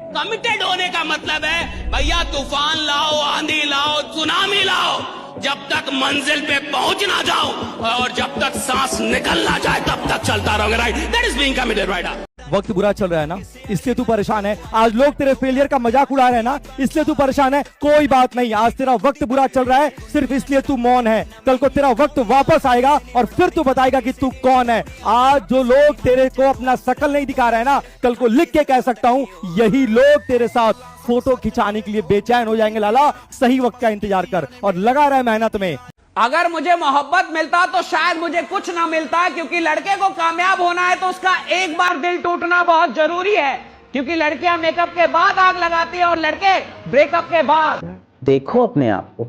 Committed होने का मतलब है भैया तूफान लाओ, आंधी लाओ, सुनामी लाओ, जब तक मंजिल पे पहुंच ना जाओ और जब तक सांस निकल ना जाए तब तक चलता रहोगे। Right, that is being committed. Right, वक्त बुरा चल रहा है ना, इसलिए तू परेशान है। आज लोग तेरे फेलियर का मजाक उड़ा रहे हैं ना, इसलिए तू परेशान है। कोई बात नहीं, आज तेरा वक्त बुरा चल रहा है सिर्फ इसलिए तू मौन है। कल को तेरा वक्त वापस आएगा और फिर तू बताएगा कि तू कौन है। आज जो लोग तेरे को अपना शकल नहीं दिखा रहे हैं ना, कल को लिख के कह सकता हूं यही लोग तेरे साथ फोटो खिंचाने के लिए बेचैन हो जाएंगे। लाला, सही वक्त का इंतजार कर और लगा रहे मेहनत में। अगर मुझे मोहब्बत मिलता तो शायद मुझे कुछ ना मिलता, क्योंकि लड़के को कामयाब होना है तो उसका एक बार दिल टूटना बहुत जरूरी है, क्योंकि लड़कियां मेकअप के बाद आग लगाती है और लड़के ब्रेकअप के बाद। देखो अपने आप को,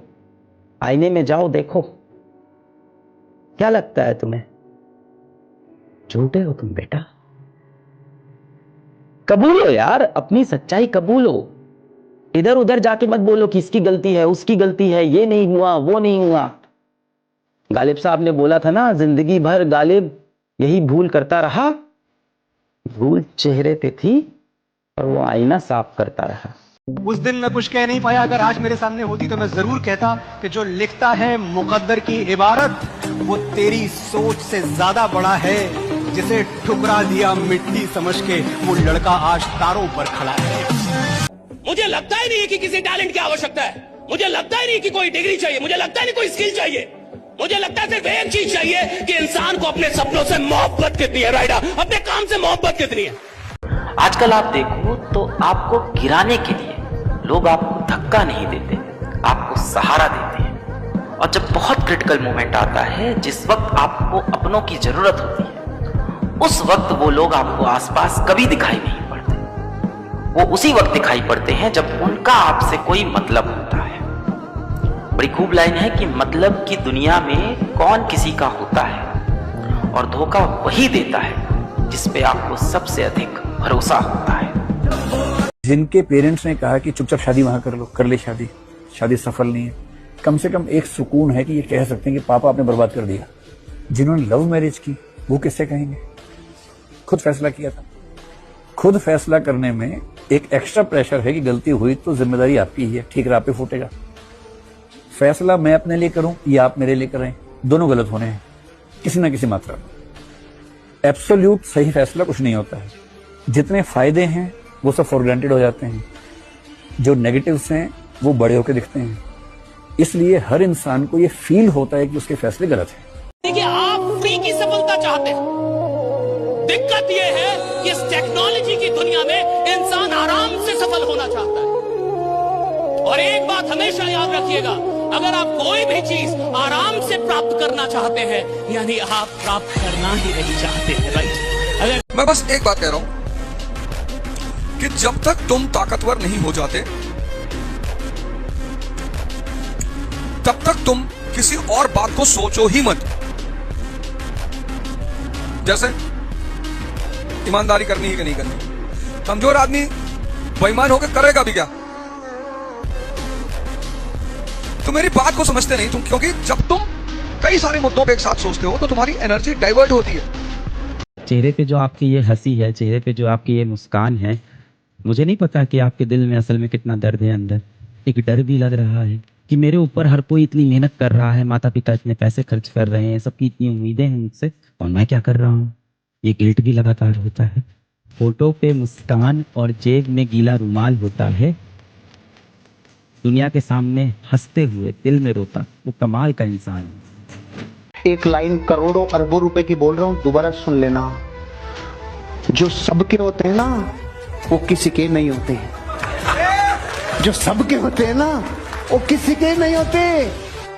आईने में जाओ, देखो क्या लगता है तुम्हें? झूठे हो तुम बेटा। कबूलो यार, अपनी सच्चाई कबूलो। इधर उधर जाके मत बोलो कि इसकी गलती है, उसकी गलती है, ये नहीं हुआ, वो नहीं हुआ। गालिब साहब ने बोला था ना, जिंदगी भर गालिब यही भूल करता रहा। भूल चेहरे पे थी और वो आईना साफ करता रहा। उस दिन मैं कुछ कह नहीं पाया, अगर आज मेरे सामने होती तो मैं जरूर कहता कि जो लिखता है मुकद्दर की इबारत, वो तेरी सोच से ज्यादा बड़ा है। जिसे ठुकरा दिया मिट्टी समझ के, वो लड़का आज तारों पर खड़ा है। मुझे लगता ही नहीं कि किसी टैलेंट की आवश्यकता है। मुझे लगता ही नहीं कि कोई डिग्री चाहिए। मुझे लगता ही नहीं कोई स्किल चाहिए। मुझे लगता है सिर्फ एक चीज चाहिए कि इंसान को अपने सपनों से मोहब्बत कितनी है। राइट, अपने काम से मोहब्बत कितनी है। आजकल आप देखो तो आपको गिराने के लिए लोग आपको धक्का नहीं देते, आपको सहारा देते हैं। और जब बहुत क्रिटिकल मोमेंट आता है, जिस वक्त आपको अपनों की जरूरत होती है, उस वक्त वो लोग आपको आसपास कभी दिखाई नहीं पड़ते। वो उसी वक्त दिखाई पड़ते हैं जब उनका आपसे कोई मतलब होता है। बड़ी खूब लाइन है कि मतलब की दुनिया में कौन किसी का होता है, और धोखा वही देता है जिस पे आपको सबसे अधिक भरोसा होता है। जिनके पेरेंट्स ने कहा कि चुपचाप शादी वहां कर लो, कर ले शादी, शादी सफल नहीं है, कम से कम एक सुकून है कि ये कह सकते हैं कि पापा आपने बर्बाद कर दिया। जिन्होंने लव मैरिज की वो किससे कहेंगे? खुद फैसला किया था। खुद फैसला करने में एक एक्स्ट्रा प्रेशर है कि गलती हुई तो जिम्मेदारी आपकी ही है, ठीक राह पे फूटेगा। फैसला मैं अपने लिए करूं या आप मेरे लिए करें, दोनों गलत होने हैं किसी ना किसी मात्रा में। एब्सोल्यूट सही फैसला कुछ नहीं होता है। जितने फायदे हैं वो सब फॉर ग्रांटेड हो जाते हैं, जो नेगेटिव्स हैं वो बड़े होकर दिखते हैं। इसलिए हर इंसान को ये फील होता है कि उसके फैसले गलत हैं। देखिए, आप फ्री की सफलता चाहते हैं। दिक्कत यह है कि इस टेक्नोलॉजी की दुनिया में इंसान आराम से सफल होना चाहता है। और एक बात हमेशा याद रखिएगा, अगर आप कोई भी चीज आराम से प्राप्त करना चाहते हैं, यानी आप प्राप्त करना ही नहीं चाहते हैं। राइट, अगर मैं बस एक बात कह रहा हूं कि जब तक तुम ताकतवर नहीं हो जाते, तब तक तुम किसी और बात को सोचो ही मत। जैसे ईमानदारी करनी ही कि नहीं करनी। कमजोर आदमी बेईमान होकर करेगा भी क्या? तुम मेरी बात को समझते नहीं तुम, क्योंकि जब तुम कई सारे मुद्दों पे एक साथ सोचते हो तो तुम्हारी एनर्जी डाइवर्ट होती है। चेहरे पे जो आपकी ये हंसी है, चेहरे पे जो आपकी ये मुस्कान है, मुझे नहीं पता कि आपके दिल में असल में कितना दर्द है। अंदर एक डर भी लग रहा है कि मेरे ऊपर हर कोई इतनी मेहनत कर रहा है, माता पिता इतने पैसे खर्च कर रहे हैं, सबकी इतनी उम्मीदें हैं मुझसे, और मैं क्या कर रहा हूँ। ये गिल्ट भी लगातार होता है। फोटो पे मुस्कान और जेब में गीला रुमाल होता है। दुनिया के सामने हंसते हुए दिल में रोता, वो कमाल का इंसान है। एक लाइन करोड़ों अरबों रुपए की बोल रहा हूं, दोबारा सुन लेना। जो सबके होते हैं ना, वो किसी के नहीं होते। जो सबके होते हैं ना, वो किसी के नहीं होते।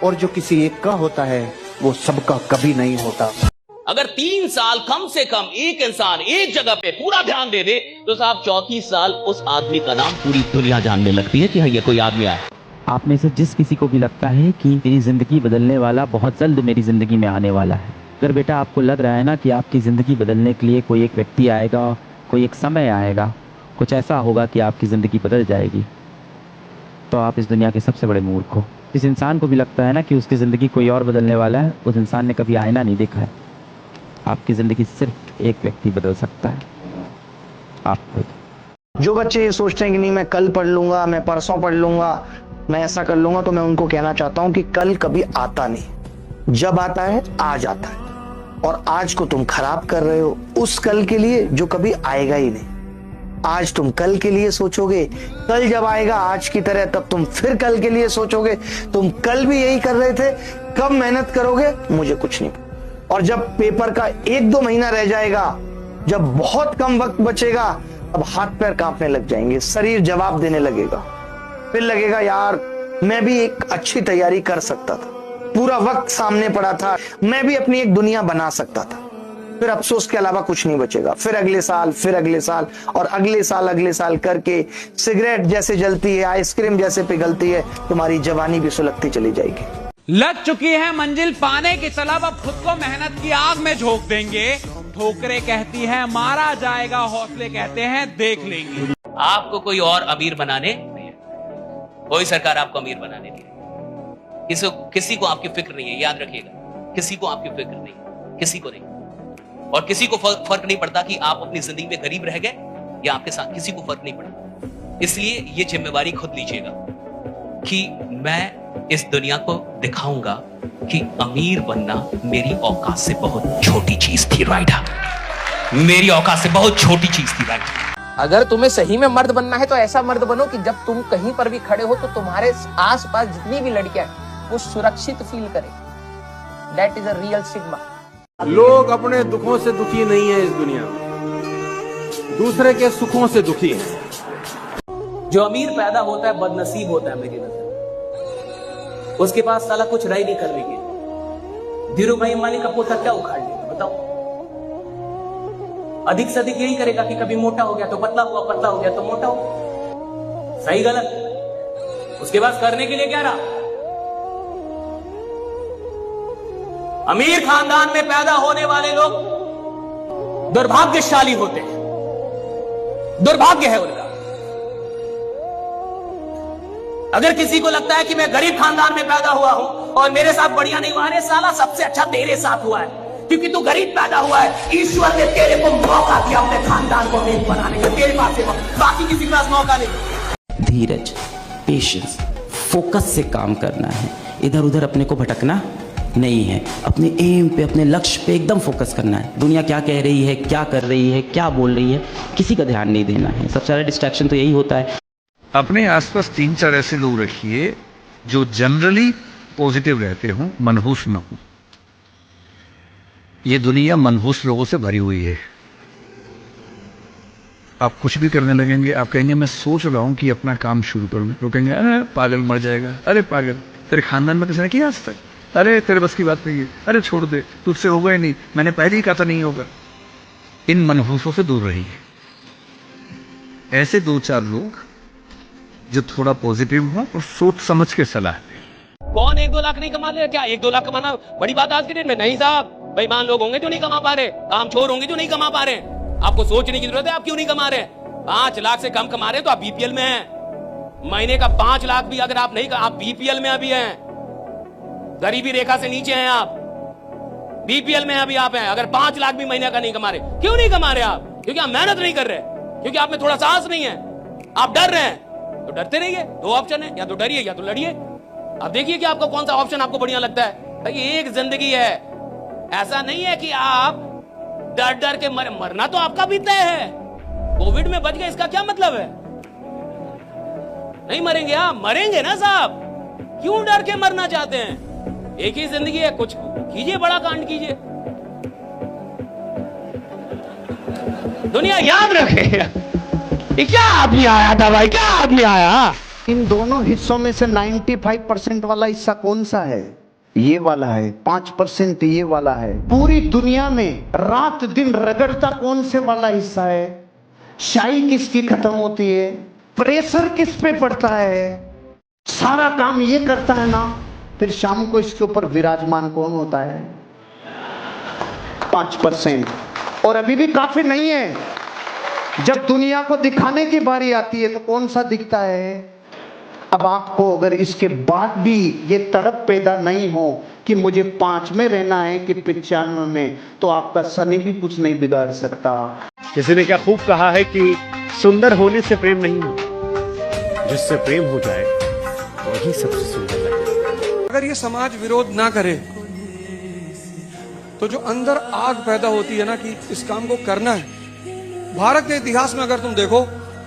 और जो किसी एक का होता है, वो सबका कभी नहीं होता। अगर 3 साल कम से कम एक इंसान एक जगह पे पूरा ध्यान दे दे, तो साहब 34 साल उस आदमी का नाम पूरी दुनिया जानने लगती है कि हाँ, ये कोई आदमी आया। आप में से जिस किसी को भी लगता है कि मेरी ज़िंदगी बदलने वाला बहुत जल्द मेरी ज़िंदगी में आने वाला है, अगर बेटा आपको लग रहा है ना कि आपकी ज़िंदगी बदलने के लिए कोई एक व्यक्ति आएगा, कोई एक समय आएगा, कुछ ऐसा होगा कि आपकी ज़िंदगी बदल जाएगी, तो आप इस दुनिया के सबसे बड़े मूर्ख हो। जिस इंसान को भी लगता है ना कि उसकी ज़िंदगी कोई और बदलने वाला है, उस इंसान ने कभी आईना नहीं देखा है। आपकी ज़िंदगी सिर्फ एक व्यक्ति बदल सकता है, आप खुद। जो बच्चे ये सोचते हैं कि नहीं मैं कल पढ़ लूंगा, मैं परसों पढ़ लूंगा, मैं ऐसा कर लूंगा, तो मैं उनको कहना चाहता हूं कि कल कभी आता नहीं। जब आता है आज आता है, और आज को तुम खराब कर रहे हो उस कल के लिए जो कभी आएगा ही नहीं। आज तुम कल के लिए सोचोगे, कल जब आएगा आज की तरह तब तुम फिर कल के लिए सोचोगे। तुम कल भी यही कर रहे थे, कब मेहनत करोगे मुझे कुछ नहीं। और जब पेपर का 1-2 महीना रह जाएगा, जब बहुत कम वक्त बचेगा, अब हाथ पैर कांपने लग जाएंगे, शरीर जवाब देने लगेगा, फिर लगेगा यार मैं भी एक अच्छी तैयारी कर सकता था, पूरा वक्त सामने पड़ा था, मैं भी अपनी एक दुनिया बना सकता था। फिर अफसोस के अलावा कुछ नहीं बचेगा। फिर अगले साल, फिर अगले साल, और अगले साल करके सिगरेट जैसे जलती है, आइसक्रीम जैसे पिघलती है, तुम्हारी जवानी भी सुलगती चली जाएगी। लग चुकी है मंजिल पाने की तलब, अब खुद को मेहनत की आग में झोंक देंगे। ठोकरें कहती है मारा जाएगा, हौसले कहते हैं देख लेंगे। आपको कोई और अमीर बनाने नहीं है, कोई सरकार आपको अमीर बनाने नहीं है। किसी को आपकी फिक्र नहीं है, याद रखिएगा, किसी को आपकी फिक्र नहीं, किसी को नहीं। और किसी को फर्क नहीं पड़ता कि आप अपनी जिंदगी में गरीब रह गए या आपके साथ, किसी को फर्क नहीं पड़ता। इसलिए ये जिम्मेवारी खुद लीजिएगा कि मैं इस दुनिया को दिखाऊंगा कि अमीर बनना मेरी औकात से बहुत छोटी चीज थी। राइडा, मेरी औकात से बहुत छोटी चीज थी। राइडा, अगर तुम्हें सही में मर्द बनना है तो ऐसा मर्द बनो कि जब तुम कहीं पर भी खड़े हो तो तुम्हारे आसपास जितनी भी लड़कियां वो सुरक्षित फील करें। That is a real sigma. लोग अपने दुखों से दुखी नहीं है इस दुनिया में, दूसरे के सुखों से दुखी है। जो अमीर पैदा होता है बदनसीब होता है मेरी नजर। उसके पास साला कुछ रह नहीं करने के। धीरू भाई अंबानी का पोता क्या उखाड़ लेगा बताओ? अधिक से अधिक यही करेगा कि कभी मोटा हो गया तो पतला हुआ, पतला हो गया तो मोटा हुआ। सही गलत उसके पास करने के लिए क्या रहा? अमीर खानदान में पैदा होने वाले लोग दुर्भाग्यशाली होते हैं, दुर्भाग्य है उनका। अगर किसी को लगता है कि मैं गरीब खानदान में पैदा हुआ हूं और मेरे साथ बढ़िया नहीं हुआ, अरे साला सबसे अच्छा तेरे साथ हुआ है, क्योंकि तू गरीब पैदा हुआ है। ईश्वर ने तेरे को मौका दिया अपने खानदान को अमीर बनाने का, तेरे पास है, बाकी किसी के पास मौका नहीं। धीरज, पेशेंस, फोकस से काम करना है, इधर उधर अपने को भटकना नहीं है। अपने एम पे, अपने लक्ष्य पे एकदम फोकस करना है। दुनिया क्या कह रही है, क्या कर रही है, क्या बोल रही है, किसी का ध्यान नहीं देना है। सबसे ज़्यादा डिस्ट्रैक्शन तो यही होता है। अपने आसपास 3-4 ऐसे लोग रखिए जो जनरली पॉजिटिव रहते हों, मनहूस न हो। ये दुनिया मनहूस लोगों से भरी हुई है। आप कुछ भी करने लगेंगे, आप कहेंगे मैं सोच रहा हूँ कि अपना काम शुरू करूँ, वो कहेंगे अरे पागल मर जाएगा, अरे पागल तेरे खानदान में किसी ने किया आज तक, अरे तेरे बस की बात नहीं है, अरे छोड़ दे, तुझसे होगा ही नहीं, मैंने पहले ही कहा था नहीं होगा। इन मनहूसों से दूर रहिए। ऐसे 2-4 लोग जो थोड़ा पॉजिटिव हो और सोच समझ के सलाह दें। कौन 1-2 लाख नहीं कमा ले? क्या 1-2 लाख कमाना बड़ी बात आज के डेट में? नहीं साहब, बेईमान लोग होंगे जो नहीं कमा पा रहे, काम छोर होंगे जो नहीं कमा पा रहे। आपको सोचने की जरूरत है आप क्यों नहीं कमा रहे। 5 लाख से कम कमा रहे तो आप बीपीएल में हैं। महीने का 5 लाख भी अगर आप नहीं, आप बीपीएल में अभी हैं, गरीबी रेखा से नीचे हैं आप, बीपीएल में अभी आप हैं। अगर 5 लाख भी महीने का नहीं कमा रहे, क्यों नहीं कमा रहे आप? क्योंकि आप मेहनत नहीं कर रहे, क्योंकि आप में थोड़ा साहस नहीं है, आप डर रहे हैं। तो डरते रहिए, 2 ऑप्शन है, या तो डरिए या तो लड़िए। अब देखिए कि आपको कौन सा ऑप्शन आपको बढ़िया लगता है। भाई एक जिंदगी है, ऐसा नहीं है कि आप डर डर के मरना तो आपका भी तय है। कोविड में बच गए इसका क्या मतलब है? नहीं मरेंगे आप, मरेंगे ना साहब, क्यों डर के मरना चाहते हैं? एक ही जिंदगी है, कुछ कीजिए, बड़ा कांड कीजिए। दुनिया याद रखे ये क्या आदमी आया था भाई, क्या आदमी आया। इन दोनों हिस्सों में से 95% वाला हिस्सा कौन सा है? ये वाला है। 5% ये वाला है। पूरी दुनिया में रात दिन रगड़ता कौन से वाला हिस्सा है? शाई किसकी खत्म होती है? प्रेशर किस पे पड़ता है? सारा काम ये करता है ना, फिर शाम को इसके ऊपर विराजमान कौन होता है? 5%। और अभी भी काफी नहीं है। जब दुनिया को दिखाने की बारी आती है तो कौन सा दिखता है? अब आपको अगर इसके बाद भी ये तड़प पैदा नहीं हो कि मुझे 5 में रहना है कि 95 में, तो आपका शनि भी कुछ नहीं बिगाड़ सकता। किसी ने क्या खूब कहा है कि सुंदर होने से प्रेम नहीं होता, जिससे प्रेम हो जाए वही सबसे सुंदर लगे। अगर ये समाज विरोध ना करे तो जो अंदर आग पैदा होती है ना कि इस काम को करना है, भारत के इतिहास में अगर तुम देखो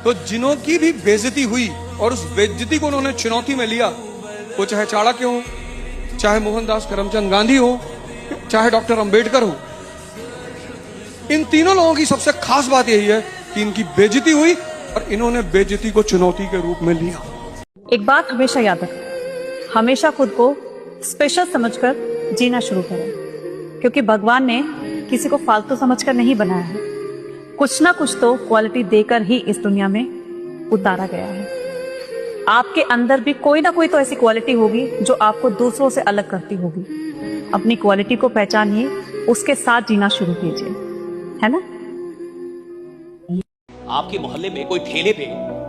तो जिन्हों की भी बेइज्जती हुई और उस बेइज्जती को उन्होंने चुनौती में लिया, वो चाहे चाणक्य हो, चाहे मोहनदास करमचंद गांधी हो, चाहे डॉक्टर अंबेडकर हो, इन तीनों लोगों की सबसे खास बात यही है कि इनकी बेइज्जती हुई और इन्होंने बेइज्जती को चुनौती के रूप में लिया। एक बात हमेशा याद रखें, हमेशा खुद को स्पेशल समझकर जीना शुरू करें, क्योंकि भगवान ने किसी को फालतू समझकर नहीं बनाया है। कुछ ना कुछ तो क्वालिटी देकर ही इस दुनिया में उतारा गया है। आपके अंदर भी कोई ना कोई तो ऐसी क्वालिटी होगी जो आपको दूसरों से अलग करती होगी। अपनी क्वालिटी को पहचानिए, उसके साथ जीना शुरू कीजिए, है ना। आपके मोहल्ले में कोई ठेले पे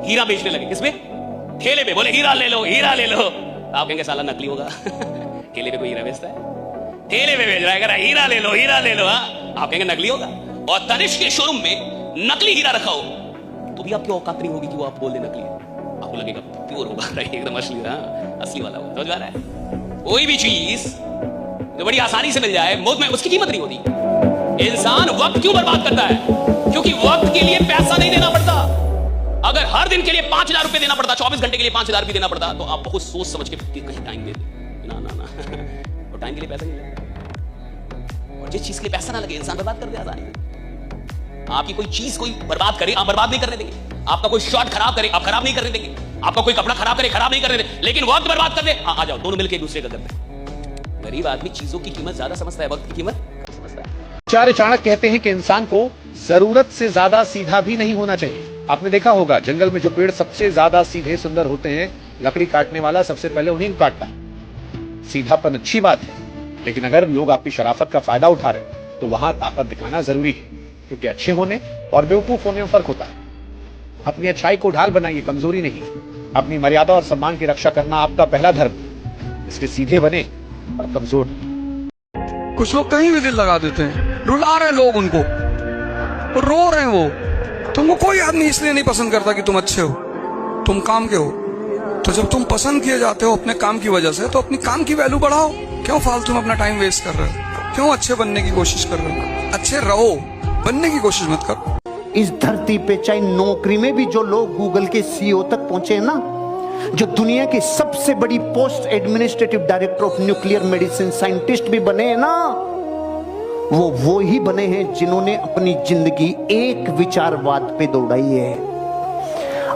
हीरा बेचने लगे, किसमें? ठेले पे बोले हीरा ले लो, हीरा ले लो। आप कहेंगे साला नकली होगा। ठेले पे कोई हीरा बेचता है? ठेले पे बेच रहा है, कह रहा है हीरा ले लो, हीरा ले लो। आप कहेंगे नकली होगा। और तनिष्क के शोरूम में नकली हीरा रखा हो तो भी आपकी औकात नहीं होगी कि वो आप बोल दे नकली है। आपको लगेगा प्योर होगा, एकदम असली, असली वाला हो। समझ आ रहा है? कोई भी चीज जो बड़ी आसानी से मिल जाए मुफ्त में, उसकी कीमत नहीं होती। इंसान वक्त क्यों बर्बाद करता है? क्योंकि वक्त के लिए पैसा नहीं देना पड़ता। अगर हर दिन के लिए 5,000 रुपए देना पड़ता, 24 घंटे के लिए 5,000 रुपए देना पड़ता, तो आप बहुत सोच समझ के कहीं टाइम दे दे। ना ना ना, तो टाइम के लिए पैसा नहीं लगता। और जिस चीज के लिए पैसा ना लगे इंसान बर्बाद कर दे आसानी से। आपकी कोई चीज कोई बर्बाद करे, आप बर्बाद नहीं करने देंगे। आपका कोई शॉट खराब करे, आप खराब नहीं करने देंगे। आपका कोई कपड़ा खराब करे, खराब नहीं करने देंगे। लेकिन वक्त बर्बाद कर दे, आ जाओ दोनों मिलकर एक दूसरे का करते हैं। गरीब आदमी चीजों की कीमत ज्यादा समझता है, वक्त की कीमत कम समझता है। आचार्य चाणक्य कहते हैं कि इंसान को जरूरत से ज्यादा सीधा भी नहीं होना चाहिए। आपने देखा होगा जंगल में जो पेड़ सबसे ज्यादा सीधे सुंदर होते हैं, लकड़ी काटने वाला सबसे पहले उन्हीं को काटता है। सीधापन अच्छी बात है, लेकिन अगर लोग आपकी शराफत का फायदा उठा रहे हैं तो वहां ताकत दिखाना जरूरी है, क्योंकि अच्छे होने और बेवकूफ होने में फर्क होता है। अपनी अच्छाई को ढाल बनाइए, कमजोरी नहीं। अपनी मर्यादा और सम्मान की रक्षा करना आपका पहला धर्म। इसलिए सीधे बने और कमजोर। कुछ लोग कहीं भी दिल लगा देते हैं, रुला रहे लोग उनको, रो रहे हैं वो। तुमको कोई आदमी इसलिए नहीं पसंद करता कि तुम अच्छे हो, तुम काम के हो। तो जब तुम पसंद किए जाते हो अपने काम की वजह से, तो अपनी काम की वैल्यू बढ़ाओ। क्यों फालतू में अपना टाइम वेस्ट कर रहे हो? क्यों अच्छे बनने की कोशिश कर रहे हो? अच्छे रहो, बनने की कोशिश मत करो। इस धरती पे चाहे नौकरी में भी जो लोग गूगल के सीईओ तक पहुंचे हैं ना, जो दुनिया की सबसे बड़ी post administrative director of nuclear medicine scientist भी बने हैं ना, वो ही बने हैं जिन्होंने अपनी जिंदगी एक विचारवाद पे दौड़ाई है।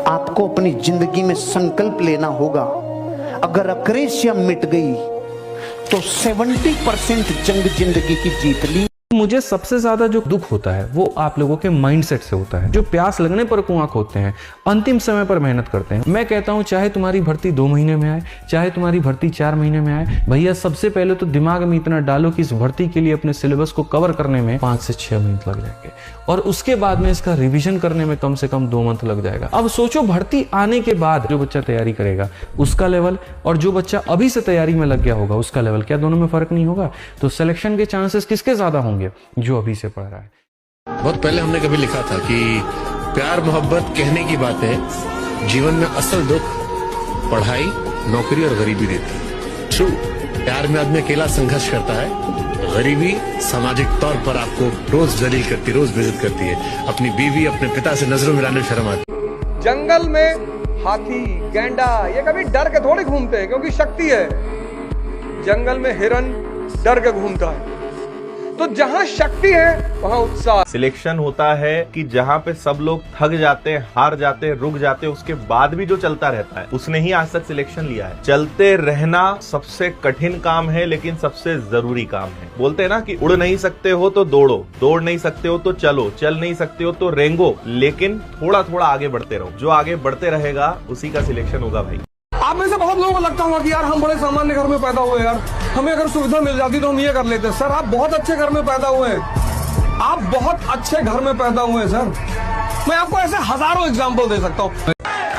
आपको अपनी जिंदगी में संकल्प लेना होगा। अगर अक्रेशिया मिट गई तो 70% जंग जिंदगी की जीत ली। मुझे सबसे ज्यादा जो दुख होता है वो आप लोगों के माइंडसेट से होता है, जो प्यास लगने पर कुआं खोदते हैं, अंतिम समय पर मेहनत करते हैं। मैं कहता हूं चाहे तुम्हारी भर्ती 2 महीने में आए, चाहे तुम्हारी भर्ती 4 महीने में आए, भैया सबसे पहले तो दिमाग में इतना डालो कि इस भर्ती के लिए अपने सिलेबस को कवर करने में 5 से 6 महीने लग जाएंगे, और उसके बाद में इसका रिविजन करने में कम से कम 2 मंथ लग जाएगा। अब सोचो भर्ती आने के बाद जो बच्चा तैयारी करेगा उसका लेवल, और जो बच्चा अभी से तैयारी में लग गया होगा उसका लेवल, क्या दोनों में फर्क नहीं होगा? तो सिलेक्शन के चांसेस किसके ज्यादा होंगे? जो अभी से पढ़ रहा है। बहुत पहले हमने कभी लिखा था कि प्यार मोहब्बत कहने की बात है, जीवन में असल दुख पढ़ाई, नौकरी और गरीबी देती है। ट्रू, प्यार में आदमी अकेला संघर्ष करता है, गरीबी सामाजिक तौर पर आपको रोज जलील करती, रोज बेइज्जत करती है। अपनी बीवी, अपने पिता से नजरों मिलाने में शर्म आती है। जंगल में हाथी, गैंडा ये कभी डर के थोड़ी घूमते हैं, क्योंकि शक्ति है। जंगल में हिरन डर के घूमता है। तो जहां शक्ति है वहां उत्साह। सिलेक्शन होता है कि जहां पे सब लोग थक जाते हैं, हार जाते हैं, रुक जाते हैं, उसके बाद भी जो चलता रहता है उसने ही आज तक सिलेक्शन लिया है। चलते रहना सबसे कठिन काम है, लेकिन सबसे जरूरी काम है। बोलते हैं ना कि उड़ नहीं सकते हो तो दौड़ो, दौड़ नहीं सकते हो तो चलो, चल नहीं सकते हो तो रेंगो, लेकिन थोड़ा थोड़ा आगे बढ़ते रहो। जो आगे बढ़ते रहेगा उसी का सिलेक्शन होगा भाई। आप में से बहुत लोगों को लगता होगा कि यार हम बड़े सामान्य घर में पैदा हुए, यार हमें अगर सुविधा मिल जाती तो हम ये कर लेते। सर आप बहुत अच्छे घर में पैदा हुए हैं, आप बहुत अच्छे घर में पैदा हुए हैं सर। मैं आपको ऐसे हजारों एग्जाम्पल दे सकता हूँ।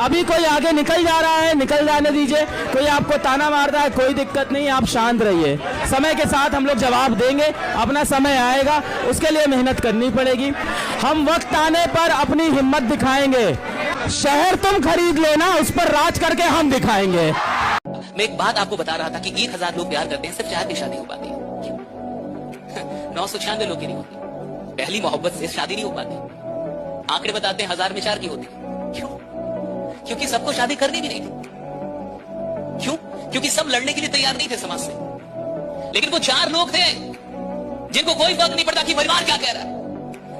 अभी कोई आगे निकल जा रहा है, निकल जाने दीजिए। कोई आपको ताना मार रहा है, कोई दिक्कत नहीं, आप शांत रहिए। समय के साथ हम लोग जवाब देंगे, अपना समय आएगा, उसके लिए मेहनत करनी पड़ेगी। हम वक्त आने पर अपनी हिम्मत दिखाएंगे। शहर तुम खरीद लेना, उस पर राज करके हम दिखाएंगे। मैं एक बात आपको बता रहा था कि 1000 लोग प्यार करते हैं, सिर्फ 4 की शादी हो पाती है। 996 लोग की नहीं होती। पहली मोहब्बत से शादी नहीं हो पाती। आंकड़े बताते हैं 1000 में 4 की होती। क्यों? क्योंकि सबको शादी करनी भी नहीं थी। क्यों? क्योंकि सब लड़ने के लिए तैयार नहीं थे समाज से। लेकिन वो 4 लोग थे जिनको कोई फर्क नहीं पड़ता कि परिवार क्या कह रहा है,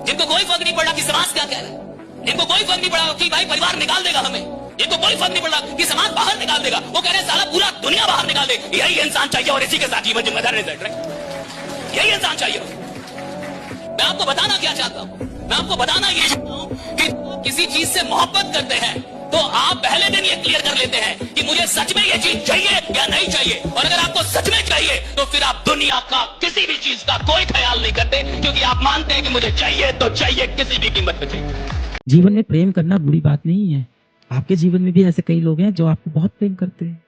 जिनको कोई फर्क नहीं पड़ा कि समाज क्या कह रहा है, जिनको कोई फर्क नहीं पड़ा कि भाई परिवार निकाल देगा हमें, जिनको कोई फर्क नहीं पड़ा कि समाज बाहर निकाल देगा। वो कह रहे हैं साला पूरा दुनिया बाहर निकाल दे। यही इंसान चाहिए और इसी के साथ जीवन जिम्मेदार रिजल्ट है। यही इंसान चाहिए। मैं आपको बताना क्या चाहता हूं, मैं आपको बताना ये चाहता हूं कि किसी चीज से मोहब्बत करते हैं तो आप पहले दिन ये क्लियर कर लेते हैं कि मुझे सच में ये चीज चाहिए या नहीं चाहिए। और अगर आपको सच में चाहिए तो फिर आप दुनिया का किसी भी चीज का कोई ख्याल नहीं करते, क्योंकि आप मानते हैं कि मुझे चाहिए तो चाहिए, किसी भी कीमत पे चाहिए। जीवन में प्रेम करना बुरी बात नहीं है। आपके जीवन में भी ऐसे कई लोग हैं जो आपको बहुत प्रेम करते हैं,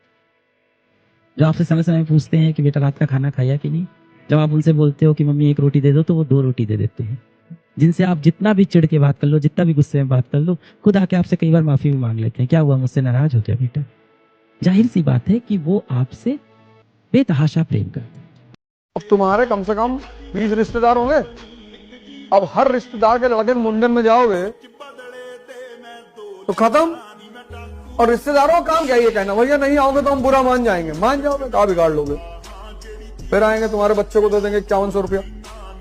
जो आपसे समय समय पूछते हैं कि बेटा रात का खाना खाया कि नहीं। जब आप उनसे बोलते हो कि मम्मी 1 रोटी दे दो तो वो 2 रोटी दे देते हैं। जिनसे आप जितना भी चिढ़ के बात कर लो, जितना भी गुस्से में बात कर लो, खुद आके आपसे कई बार माफी भी मांग लेते हैं। क्या हुआ, मुझसे नाराज हो गया बेटा? जाहिर सी बात है कि वो आपसे बेतहाशा प्रेम करते हैं। अब तुम्हारे कम से कम 20 रिश्तेदार होंगे। अब हर रिश्तेदार के लड़के मुंडन में जाओगे तो खत्म। और रिश्तेदारों का काम क्या ये कहना भैया नहीं आओगे तो हम बुरा मान जाएंगे। मान जाओगे, कहाँ बिगाड़ लोगे? फिर आएंगे तुम्हारे बच्चे को दे देंगे 5100 रुपया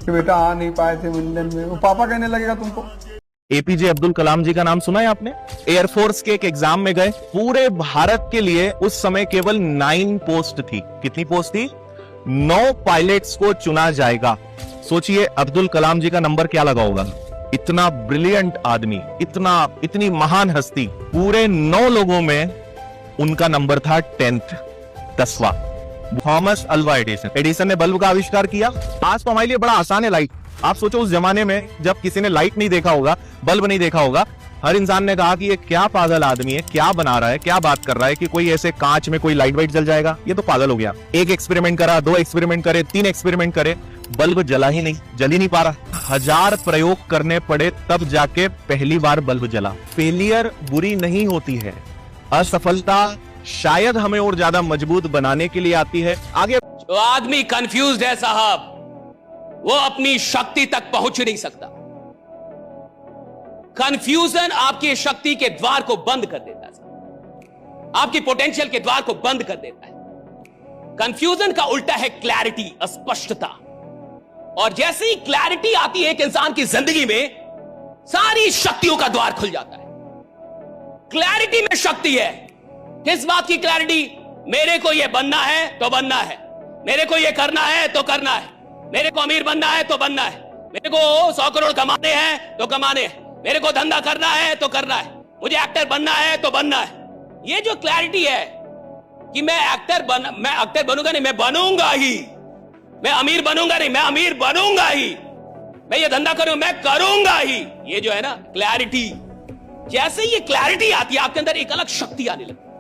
कि बेटा आ नहीं पाए थे मुंडन में। वो पापा कहने लगेगा तुमको। एपीजे अब्दुल कलाम जी का नाम सुना है आपने? एयरफोर्स के एक एग्जाम में गए, पूरे भारत के लिए उस समय केवल 9 पोस्ट थी। कितनी पोस्ट थी? 9 पायलट्स को चुना जाएगा। सोचिए अब्दुल कलाम जी का नंबर क्या लगा होगा। इतना ब्रिलियंट आदमी, इतनी महान हस्ती, पूरे 9 लोगों में उनका नंबर था 10वां। थॉमस अल्वा एडिसन ने बल्ब का आविष्कार किया। आज तो हमारे लिए बड़ा आसान है लाइट। आप सोचो उस जमाने में जब किसी ने लाइट नहीं देखा होगा, बल्ब नहीं देखा होगा, हर इंसान ने कहा कि ये क्या पागल आदमी है, क्या बना रहा है, क्या बात कर रहा है कि कोई ऐसे कांच में कोई लाइट वाइट जल जाएगा, ये तो पागल हो गया। 1 एक्सपेरिमेंट करा, 2 एक्सपेरिमेंट करे, 3 एक्सपेरिमेंट करे, बल्ब जला ही नहीं, जल ही नहीं पा रहा। 1000 प्रयोग करने पड़े तब जाके पहली बार बल्ब जला। फेलियर बुरी नहीं होती है, असफलता शायद हमें और ज्यादा मजबूत बनाने के लिए आती है। आगे जो आदमी कंफ्यूज्ड है साहब, वो अपनी शक्ति तक पहुंच नहीं सकता। कंफ्यूजन आपकी शक्ति के द्वार को बंद कर देता है, आपकी पोटेंशियल के द्वार को बंद कर देता है। कंफ्यूजन का उल्टा है क्लैरिटी, स्पष्टता। और जैसे ही क्लैरिटी आती है एक इंसान की जिंदगी में, सारी शक्तियों का द्वार खुल जाता है। क्लैरिटी में शक्ति है। किस बात की क्लैरिटी? मेरे को ये बनना है तो बनना है, मेरे को ये करना है तो करना है, मेरे को अमीर बनना है तो बनना है, मेरे को 100 करोड़ कमाने हैं तो कमाने हैं, मेरे को धंधा करना है तो करना है, मुझे एक्टर बनना है तो बनना है। ये जो क्लैरिटी है कि मैं एक्टर बनूंगा नहीं, मैं बनूंगा ही, मैं अमीर बनूंगा नहीं, मैं अमीर बनूंगा ही, मैं ये धंधा करूंगा, मैं करूंगा ही, ये जो है ना क्लैरिटी, जैसे ये क्लैरिटी आती है आपके अंदर एक अलग शक्ति आने लगती है।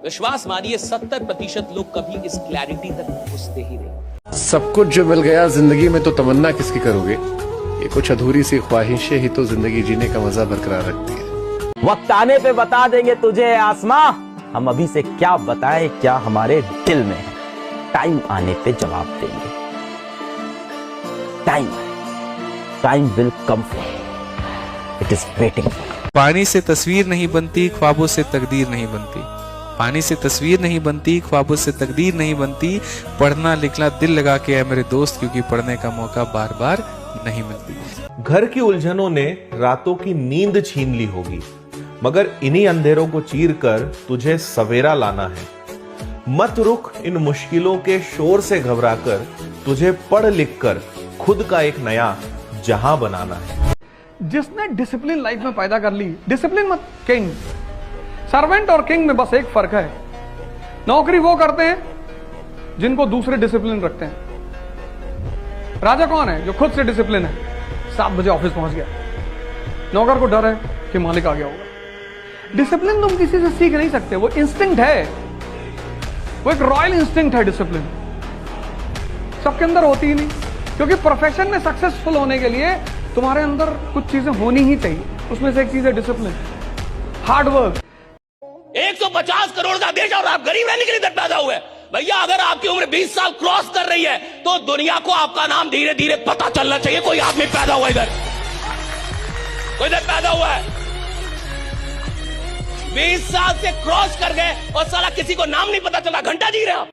विश्वास मानिए 70% लोग कभी इस क्लैरिटी तक पहुंचते ही नहीं। सब कुछ जो मिल गया जिंदगी में तो तमन्ना किसकी करोगे? ये कुछ अधूरी सी ख्वाहिशें ही तो जिंदगी जीने का मजा बरकरार रखती है। वक्त आने पे बता देंगे तुझे आसमां, हम अभी से क्या बताएं क्या हमारे दिल में है। टाइम आने पे जवाब देंगे। Time will come for, it is waiting. पानी से तस्वीर नहीं बनती, ख्वाबों से तकदीर नहीं बनती। पानी से तस्वीर नहीं बनती, ख्वाबों से तकदीर नहीं बनती। पढ़ना लिखना दिल लगा के है मेरे दोस्त, क्योंकि पढ़ने का मौका बार बार नहीं मिलती। घर की उलझनों ने रातों की नींद छीन ली होगी, मगर इन्हीं अंधेरों को चीर कर तुझे सवेरा लाना है। मत रुक इन मुश्किलों के शोर से घबराकर, तुझे पढ़ लिख कर खुद का एक नया जहां बनाना है। जिसने डिसिप्लिन लाइफ में पैदा कर ली, डिसिप्लिन मत किंग, सर्वेंट और किंग में बस एक फर्क है। नौकरी वो करते हैं जिनको दूसरे डिसिप्लिन रखते हैं। राजा कौन है? जो खुद से डिसिप्लिन है। 7 बजे ऑफिस पहुंच गया, नौकर को डर है कि मालिक आ गया होगा। डिसिप्लिन तुम किसी से सीख नहीं सकते, वो इंस्टिंक्ट है, वो एक रॉयल इंस्टिंक्ट है डिसिप्लिन, सबके अंदर होती ही नहीं। क्योंकि प्रोफेशन में सक्सेसफुल होने के लिए तुम्हारे अंदर कुछ चीजें होनी ही चाहिए, उसमें से एक चीज है डिसिप्लिन, हार्ड वर्क। 150 करोड़ का देश और आप गरीब रहने के लिए इधर पैदा हुए। भैया अगर आपकी उम्र 20 साल क्रॉस कर रही है तो दुनिया को आपका नाम धीरे धीरे पता चलना चाहिए। कोई आदमी पैदा हुआ इधर, कोई इधर पैदा हुआ है, 20 साल से क्रॉस कर गए और साला किसी को नाम नहीं पता चला, घंटा जी रहे आप।